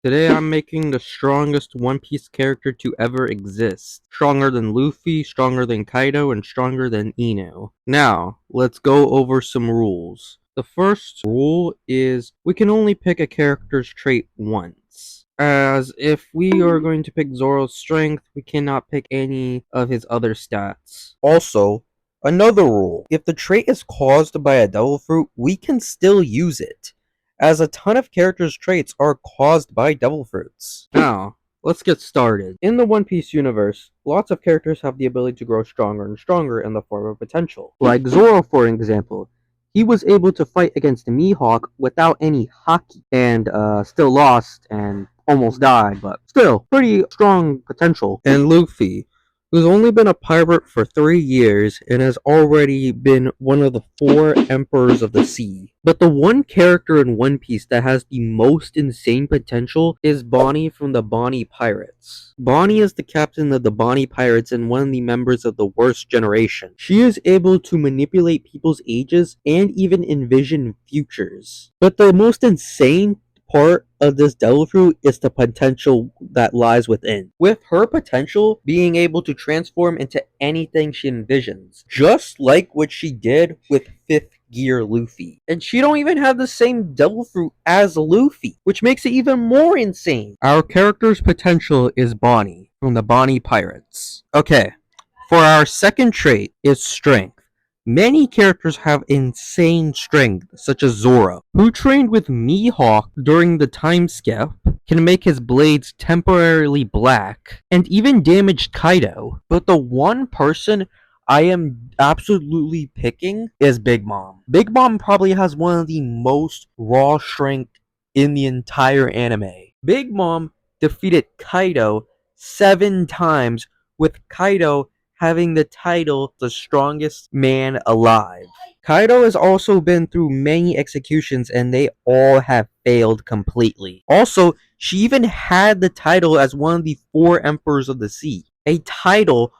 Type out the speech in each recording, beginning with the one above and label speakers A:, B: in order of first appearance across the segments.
A: Today I'm making the strongest One Piece character to ever exist. Stronger than Luffy, stronger than Kaido, and stronger than Ino. Now, let's go over some rules. The first rule is we can only pick a character's trait once. As if we are going to pick Zoro's strength, we cannot pick any of his other stats. Also, another rule, if the trait is caused by a devil fruit, we can still use it, as a ton of characters' traits are caused by devil fruits. Now, let's get started. In the One Piece universe, lots of characters have the ability to grow stronger and stronger in the form of potential. Like Zoro, for example. He was able to fight against Mihawk without any Haki, and still lost and almost died, but still, pretty strong potential. And Luffy, who's only been a pirate for 3 years and has already been one of the 4 emperors of the sea. But the one character in One Piece that has the most insane potential is Bonnie from the Bonnie Pirates. Bonnie is the captain of the Bonnie Pirates and one of the members of the worst generation. She is able to manipulate people's ages and even envision futures. But the most insane part of this devil fruit is the potential that lies within. With her potential being able to transform into anything she envisions, just like what she did with 5th Gear Luffy. And she don't even have the same devil fruit as Luffy, which makes it even more insane. Our character's potential is Bonnie from the Bonnie Pirates. Okay, for our second trait is strength. Many characters have insane strength, such as Zoro, who trained with Mihawk during the time skip, can make his blades temporarily black, and even damage Kaido. But the one person I am absolutely picking is Big Mom. Big Mom probably has one of the most raw strength in the entire anime. Big Mom defeated Kaido 7 times, with Kaido having the title the strongest man alive. Kaido has also been through many executions and they all have failed completely. Also, she even had the title as one of the 4 emperors of the sea, a title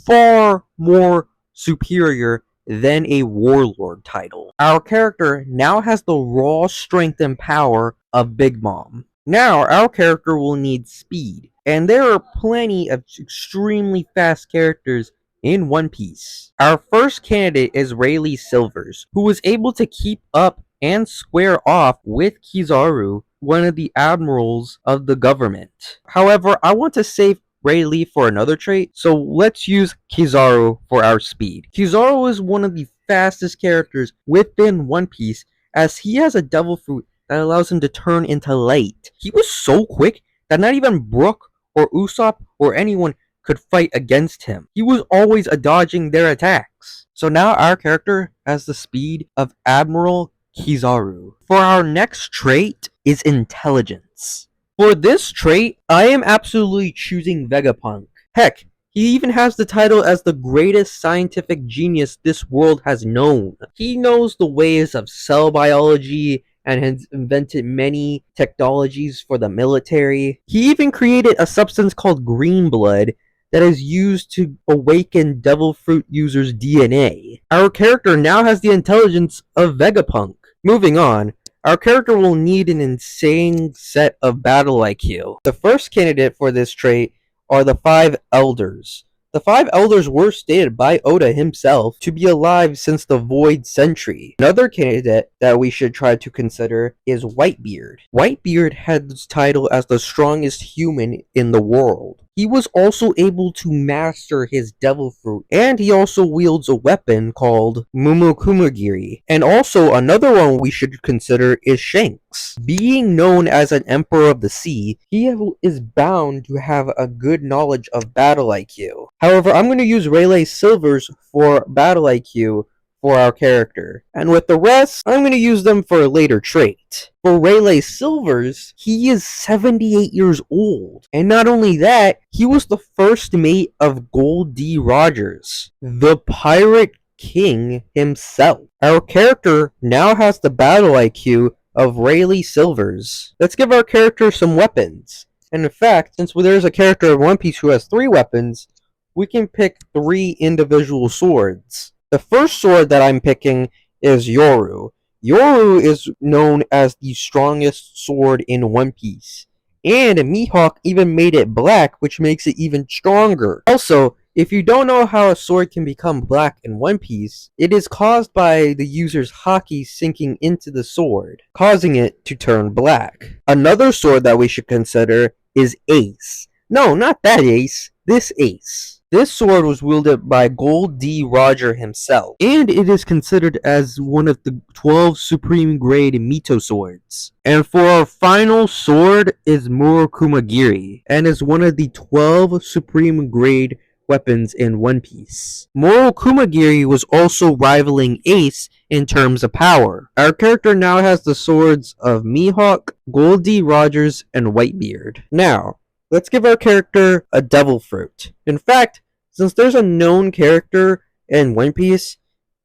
A: far more superior than a warlord title. Our character now has the raw strength and power of Big Mom. Now, our character will need speed, and there are plenty of extremely fast characters in One Piece. Our first candidate is Rayleigh Silvers, who was able to keep up and square off with Kizaru, one of the admirals of the government. However, I want to save Rayleigh for another trait, so let's use Kizaru for our speed. Kizaru is one of the fastest characters within One Piece, as he has a devil fruit that allows him to turn into light. He was so quick that not even Brook or Usopp or anyone could fight against him. He was always dodging their attacks. So now our character has the speed of Admiral Kizaru. For our next trait is intelligence. For this trait, I am absolutely choosing Vegapunk. Heck, he even has the title as the greatest scientific genius this world has known. He knows the ways of cell biology and has invented many technologies for the military. He even created a substance called green blood that is used to awaken devil fruit users' DNA. Our character now has the intelligence of Vegapunk. Moving on, our character will need an insane set of battle IQ. The first candidate for this trait are the 5 Elders. The 5 Elders were stated by Oda himself to be alive since the Void Century. Another candidate that we should try to consider is Whitebeard. Whitebeard had this title as the strongest human in the world. He was also able to master his devil fruit, and he also wields a weapon called Mumukumagiri. And also another one we should consider is Shanks. Being known as an emperor of the sea, he is bound to have a good knowledge of battle IQ. However, I'm going to use Rayleigh Silvers for battle IQ for our character, and with the rest, I'm going to use them for a later trait. For Rayleigh Silvers, he is 78 years old, and not only that, he was the first mate of Gold D. Rogers, the Pirate King himself. Our character now has the battle IQ of Rayleigh Silvers. Let's give our character some weapons. And in fact, since there's a character in One Piece who has 3 weapons, we can pick 3 individual swords. The first sword that I'm picking is Yoru. Yoru is known as the strongest sword in One Piece, And Mihawk even made it black, which makes it even stronger. Also, if you don't know how a sword can become black in One Piece, it is caused by the user's Haki sinking into the sword, causing it to turn black. Another sword that we should consider is Ace. No, not that Ace, this Ace. This sword was wielded by Gold D. Roger himself, and it is considered as one of the 12 supreme grade Mito swords. And for our final sword is Morokumagiri, and is one of the 12 supreme grade weapons in One Piece. Morokumagiri was also rivaling Ace in terms of power. Our character now has the swords of Mihawk, Gold D. Rogers, and Whitebeard. Now, let's give our character a devil fruit. In fact, since there's a known character in One Piece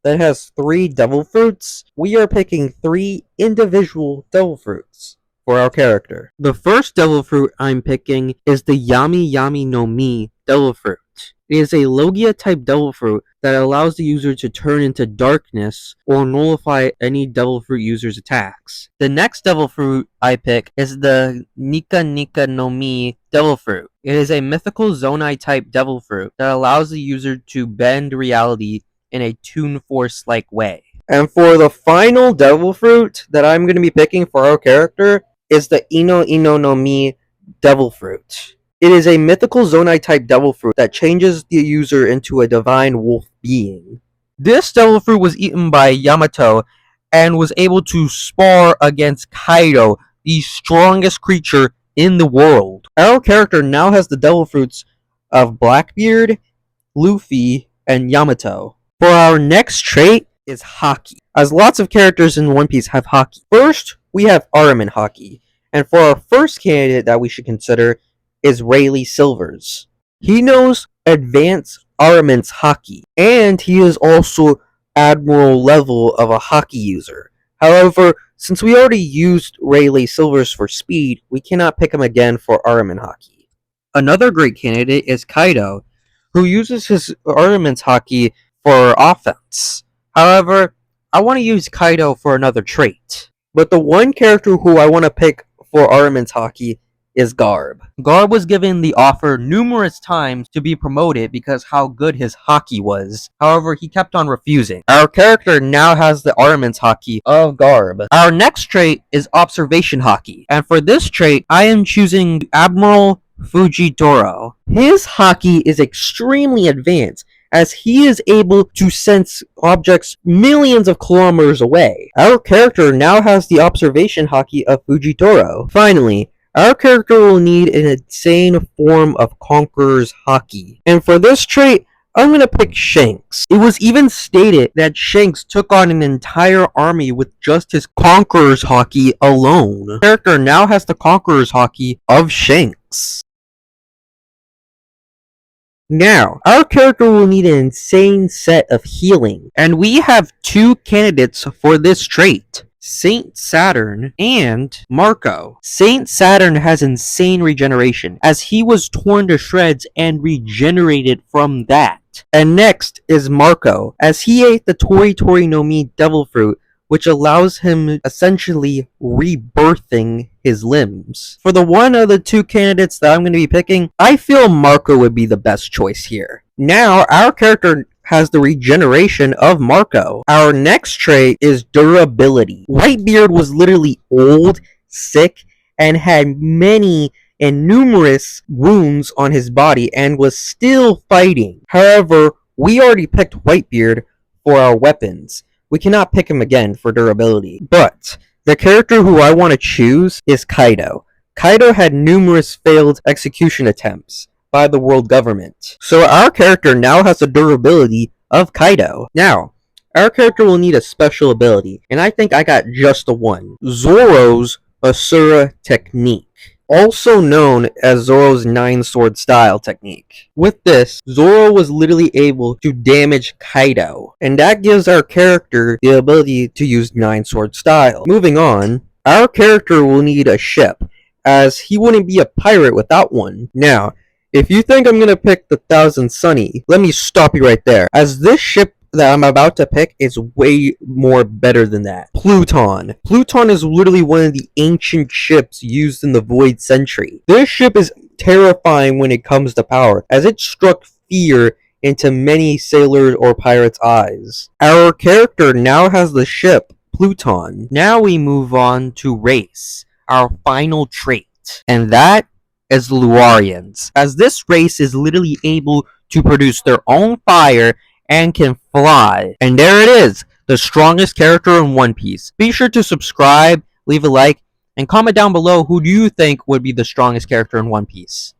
A: that has 3 devil fruits, we are picking 3 individual devil fruits for our character. The first devil fruit I'm picking is the Yami Yami no Mi devil fruit. It is a Logia type devil fruit that allows the user to turn into darkness or nullify any devil fruit user's attacks. The next devil fruit I pick is the Nika Nika no Mi devil fruit. It is a mythical Zonai type devil fruit that allows the user to bend reality in a Toon Force like way. And for the final devil fruit that I'm going to be picking for our character is the Ino Ino no Mi devil fruit. It is a mythical Zonai type devil fruit that changes the user into a divine wolf being. This devil fruit was eaten by Yamato and was able to spar against Kaido, the strongest creature in the world. Our character now has the devil fruits of Blackbeard, Luffy, and Yamato. For our next trait is Haki, as lots of characters in One Piece have Haki. First, we have Armin Haki, and for our first candidate that we should consider is Rayleigh Silvers. He knows advanced armaments Haki, and he is also admiral level of a Haki user. However, since we already used Rayleigh Silvers for speed, we cannot pick him again for armament Haki. Another great candidate is Kaido, who uses his armaments Haki for offense. However, I want to use Kaido for another trait. But the one character who I want to pick for armaments Haki is Garb. Garb was given the offer numerous times to be promoted because how good his Haki was. However, he kept on refusing. Our character now has the armaments Haki of Garb. Our next trait is observation Haki, and for this trait, I am choosing Admiral Fujitoro. His Haki is extremely advanced, as he is able to sense objects millions of kilometers away. Our character now has the observation Haki of Fujitoro. Finally, our character will need an insane form of Conqueror's Haki. And for this trait, I'm going to pick Shanks. It was even stated that Shanks took on an entire army with just his Conqueror's Haki alone. The character now has the Conqueror's Haki of Shanks. Now, our character will need an insane set of healing, and we have 2 candidates for this trait. Saint Saturn and Marco. Saint Saturn has insane regeneration, as he was torn to shreds and regenerated from that. And next is Marco, as he ate the Tori Tori no Mi devil fruit, which allows him essentially rebirthing his limbs. For the one of the 2 candidates that I'm going to be picking, I feel Marco would be the best choice here. Now, our character has the regeneration of Marco. Our next trait is durability. Whitebeard was literally old, sick, and had many and numerous wounds on his body and was still fighting. However, we already picked Whitebeard for our weapons. We cannot pick him again for durability. But the character who I want to choose is Kaido. Kaido had numerous failed execution attempts by the world government. So our character now has the durability of Kaido. Now, our character will need a special ability, and I think I got just the one. Zoro's Asura Technique, also known as Zoro's 9-sword style technique. With this, Zoro was literally able to damage Kaido, and that gives our character the ability to use 9-sword style. Moving on, our character will need a ship, as he wouldn't be a pirate without one. Now, if you think I'm going to pick the Thousand Sunny, let me stop you right there, as this ship that I'm about to pick is way more better than that. Pluton. Pluton is literally one of the ancient ships used in the Void Century. This ship is terrifying when it comes to power, as it struck fear into many sailors or pirates' eyes. Our character now has the ship, Pluton. Now we move on to race, our final trait, and that is Luarians, as this race is literally able to produce their own fire and can fly. And there it is, the strongest character in One Piece. Be sure to subscribe, leave a like, and comment down below who do you think would be the strongest character in One Piece.